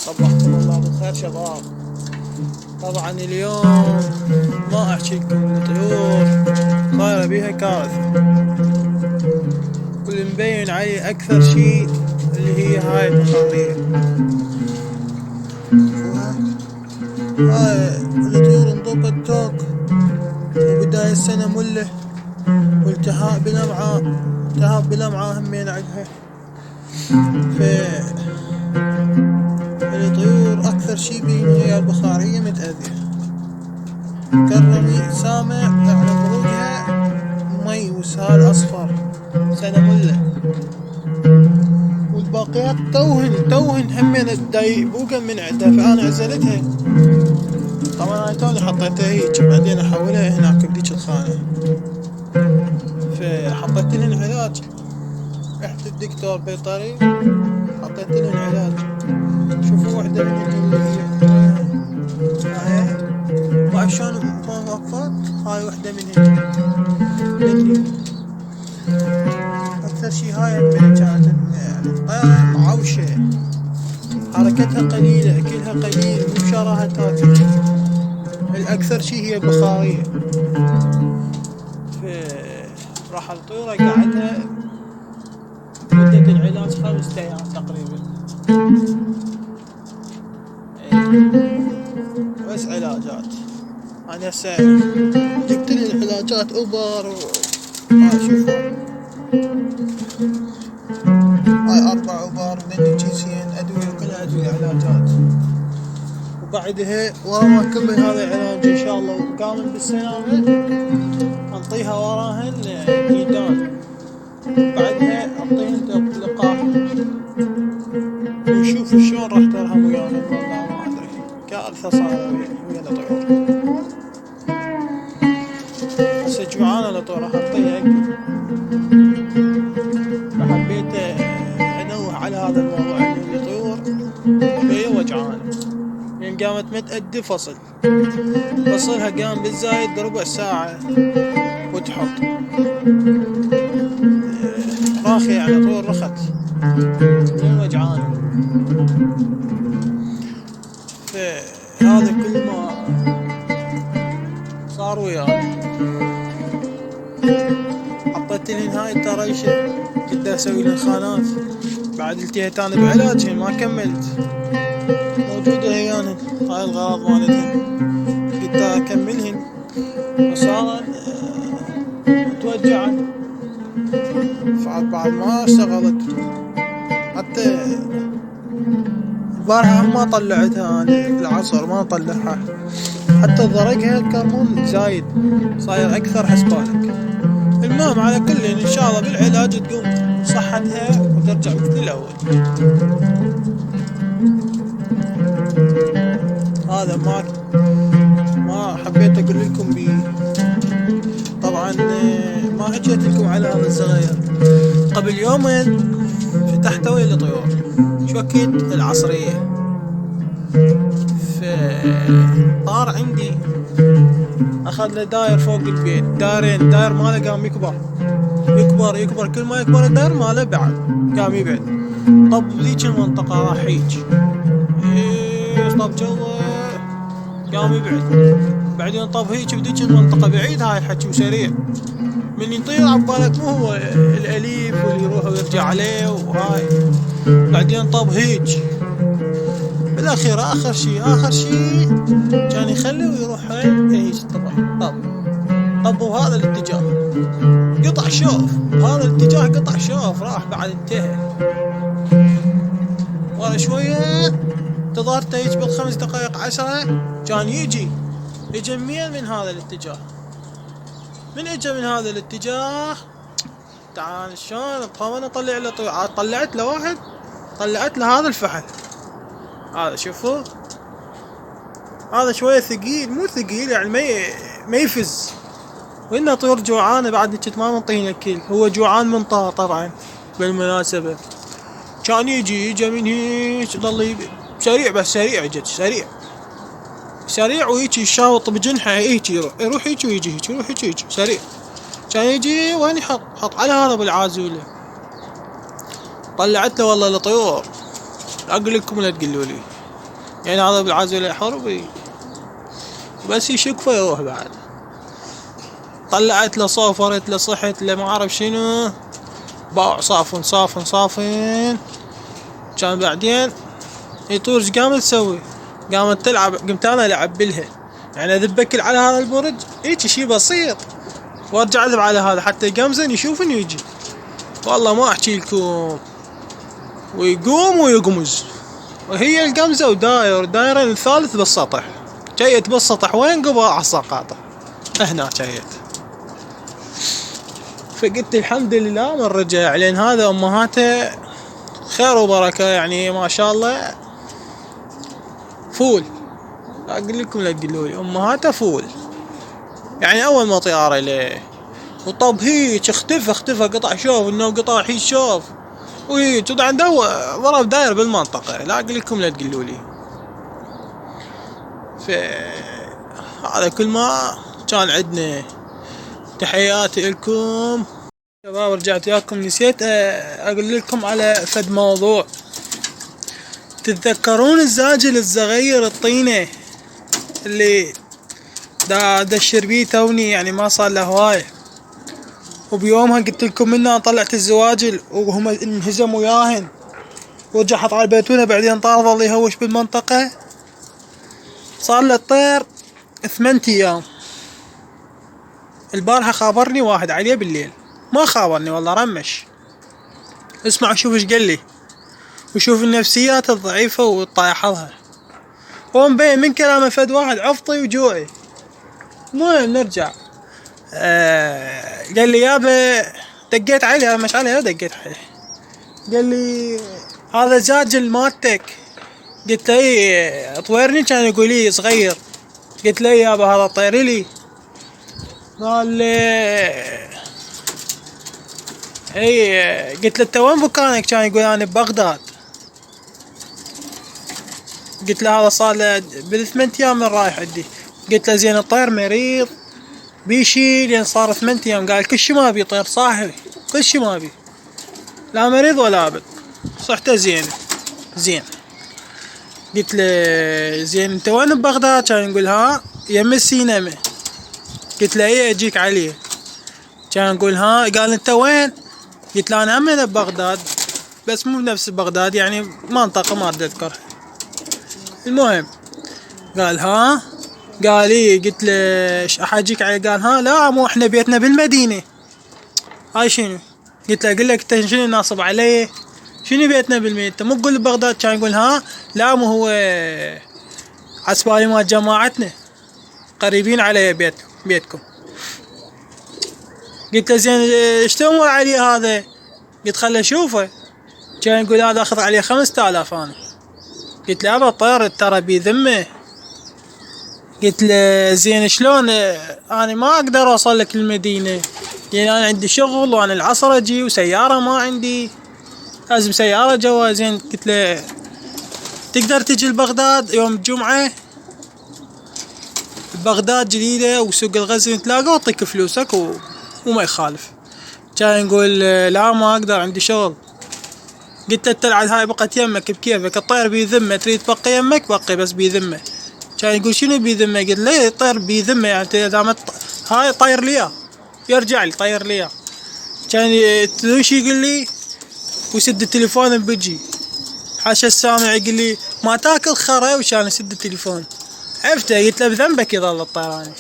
صبحكم الله بالخير شباب. طبعا اليوم ما احكي لكم الطيور صايرة بيها كارثة، واللي مبين عليه اكثر شي اللي هي هاي البخارية. شوفوها، هاي الطيور انضبت توك وبداية السنة مله والتهاب بالامعاء، التهاب بالامعاء همين عندها. الطيور اكثر شي بين هي البخارية متأذية، كرمي سامع على خروجها مي وسهال اصفر سنة مله، والباقيات توهن همين بوقا من عندها، فانا عزلتها. طبعا انا توني حطيتها هيك، بعدين احولها هناك بديك الخانة، فحطيت لهن علاج. رحت الدكتور بيطري حطيت لهن علاج. شوفوا وحدة من هاي ما شلون واقفات، هاي وحدة منهن. اكثر شي هاي من كانت الطيارة معوشة، حركتها قليلة، اكلها قليل، مو بشراها تاكل. الاكثر شي هي البخارية. راح الطيورة قعدها مدة العلاج 5 أيام تقريبا، بس علاجات. انا هسه جبت لي العلاجات اوبر شوفوا هاي 4 اوبر ومنجيسين ادوية، كلها ادوية علاجات. وبعدها ورا ما اكمل هذا العلاج ان شاء الله وقامن بالسلامة انطيها وراهن ديدان، بعدها اعطيهن لقاح ونشوف شلون راح ترهم وياهم. والله ما ادري، كارثة صارت ويا الطيور. هسه جوعانة الطيور، راح اعطيها اكل. فحبيت انوه على هذا الموضوع انه الطيور هي وجعانة، لان قامت متأدي فصلها قام بالزايد ربع ساعة وتحط راخي، يعني طيور رخت لين وجعانة. فهذا كل ما صار وياي. حطيت لهن هاي التريشة، كنت اسوي لهن خانات، بعد التهيت انا بعلاجهن ما كملت، موجودة هيانهن هاي الغراض مالتهن، كنت اكملهن وصار توجعن. بعد ما اشتغلت حتى البارحة ما طلعتها انا العصر، ما طلعها حتى ضرقها الكرمون زايد صاير اكثر حسبالك. المهم على كل ان شاء الله بالعلاج تقوم صحتها وترجع مثل الاول. هذا ما حبيت اقول لكم بيه. طبعا ما حكيت لكم على هذا الصغير. قبل يومين فتحت ويا الطيور شوكيت العصرية، طار عندي اخذ له داير فوق البيت، داير ماله قام يكبر كل ما يكبر الداير ماله بعد قام يبعد. طب بذيك المنطقة راح هيج طب جوه قام يبعد، بعدين طب هيك بذيك المنطقة بعيد. هاي الحكي وسريع من يطير عبالك مو هو الاليف واللي يروح ويرجع عليه وهاي. بعدين طب هيج بالاخير اخر شي كان يخلي ويروح هيج طب وهذا الاتجاه قطع شوف، هذا الاتجاه قطع شوف راح بعد انتهى. ورا شوية انتظرته يجبر 5 دقائق 10 كان يجي من هذا الاتجاه. من اجى من هذا الاتجاه تعال شلون طبعا اطلع له طلعت له واحد، طلعت له هذا الفحل هذا. شوفوا هذا شوية ثقيل، مو ثقيل يعني ما يفز، وإنه طيور جوعانة بعد كنت ما منطينه اكل. هو جوعان من طار طبعا بالمناسبة. كان يجي من هيك ضل سريع، بس سريع جد سريع وهيك يشاوط بجنحه، هيك يروح هيك ويجي هيك، يروح هيك سريع. كان يجي وين يحط على هذا بالعازولة. طلعت له والله الطيور اقول لكم لا تقولوا لي. يعني هذا بالعزو الحربي بس يشك فيروح بعد. طلعت له صوفرت له صحت له ما اعرف شنو، باع صافن. كان بعدين يطور ايش قامت تسوي؟ قامت تلعب، قمت انا العب بلها، يعني اذبكل على هذا البرج هيك شي بسيط وارجع اذب على هذا حتى يقمزن يشوفني ويجي. والله ما احكي لكم، ويقوم ويقمز وهي القمزة ودايرة الثالث بالسطح، جيت بالسطح وين قبل على السقاطة هنا جيت. فقلت الحمد لله من رجع، لان هذا امهاته خير وبركة يعني ما شاء الله فول. اقول لكم لا تقولوا لي امهاته فول، يعني اول ما طيارة ليه وطب هيك اختفى قطع شوف انه قطع حيش شوف وهيك وطبعا ضرب داير بالمنطقة. لا اقول لكم لا تقولوا لي. هذا كل ما كان عندنا. تحياتي لكم شباب. رجعت وياكم نسيت اقول لكم على فد موضوع. تتذكرون الزاجل الصغير الطينة اللي دشر بيه توني، يعني ما صار له هواية، وبيومها قلت لكم انه طلعت الزواجل وهم انهزموا وياهن ورجع حط على البيتونة، بعدين طار ظل يهوش بالمنطقة. صار له الطير 8 ايام. البارحة خابرني واحد عليه بالليل، ما خابرني والله رمش. اسمع شوف ايش قال لي، وشوف النفسيات الضعيفة والطايحة. هو مبين من كلامه فد واحد عفطي وجوعي. المهم نرجع. قال لي يابا، دقيت عليه مش عليه دقيت عليه، قال لي هذا زاجل مالتك؟ قلت له اي طويرني، كان يقول لي صغير. قلت له يابا هذا طير لي. قال لي اي. قلت له انت وين مكانك؟ كان يقول انا ببغداد. قلت له هذا صار له ب8 ايام من رايح عندي. قلت له زين الطير مريض بيشي لين صار 8 ايام. قال كل شي ما بي طير صاحي، كل شي ما بي، لا مريض ولا ابد، صحته زين. قلت له زين انت وين ببغداد؟ كان يقول ها يم السينما. قلت له ايه اجيك عليه. كان يقول ها. قال انت وين؟ قلت له انا هم ببغداد بس مو بنفس بغداد، يعني منطقة ما اتذكرها. المهم قال ها. قال ايه. قلت له ايش احاجيك عليه؟ قال ها لا مو احنا بيتنا بالمدينة. هاي شنو؟ قلت له اقول لك انت شنو ناصب علي؟ شنو بيتنا بالمدينة؟ مو تقول بغداد؟ كان يقول ها لا مو هو عسبالي مال جماعتنا قريبين علي بيتكم. قلت له زين ايش تأمر عليه هذا؟ قلت خله اشوفه. كان يقول هذا اخذ عليه 5000 انا. قلت له ابا الطير ترى بي ذمه. قلت له زين شلون انا ما اقدر اوصل لك المدينه، يعني انا عندي شغل وانا العصر اجي وسياره ما عندي، لازم سياره جوا. زين قلت له تقدر تجي لبغداد يوم الجمعه؟ بغداد جديده وسوق الغزل نتلاقى واعطيك فلوسك وما يخالف. كان يقول لا ما اقدر عندي شغل. قلت له تلعب هاي بقت يمك بكيفك، الطير بيذمه، تريد تبقي يمك بقي بس بيذمه. كان يقول شنو بيذمه؟ قلت له الطير بيذمه، يعني اذا هاي طير ليا يرجع لي طير ليا. كان تدوش يقول لي ويسد التليفون بوجهي حاشا السامع، يقول لي ما تاكل خرا، وكان يسد التليفون. عفته. قلت له بذنبك يظل الطيراني.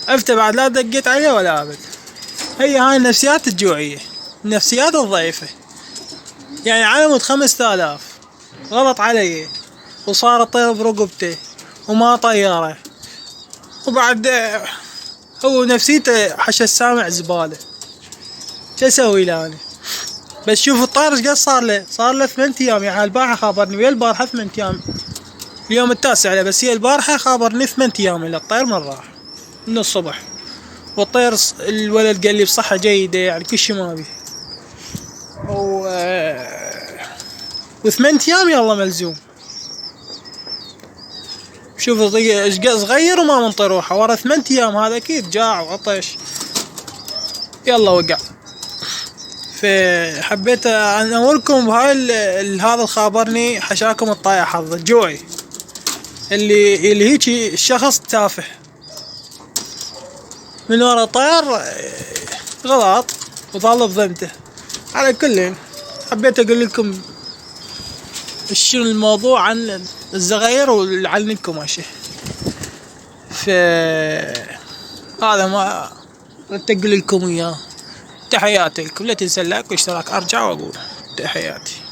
عفته بعد لا دقيت عليه ولا ابد. هي هاي النفسيات الجوعية، النفسيات الضعيفة. يعني على 5000 غلط علي وصار الطير برقبته وما طياره، وبعد هو نفسيته حشا السامع زبالة. شو اسوي له انا؟ بس شوف الطير ايش قد صار له 8 ايام. يعني البارحة خابرني ويا البارحة 8 ايام، اليوم التاسع له، بس هي البارحة خابرني 8 ايام الا الطير من راح من الصبح. والطير الولد قال لي بصحة جيدة، يعني كل شي ما بيه. و8 ايام يلا ملزوم. شوف ايش صغير وما منطي روحه ورا 8 ايام، هذا اكيد جاع وعطش يلا وقع. فحبيت انوركم بهاي هذا الخابرني حشاكم الطايح حظ جوعي. اللي هيجي الشخص تافه من ورا طير غلط وطالب ذمته. على كل حبيت اقول لكم شنو الموضوع عن الزغير ولعلمكم اشي. هذا ما قلت اقول لكم اياه. تحياتي لكم، لا تنسى اللايك واشتراك. ارجع واقول تحياتي.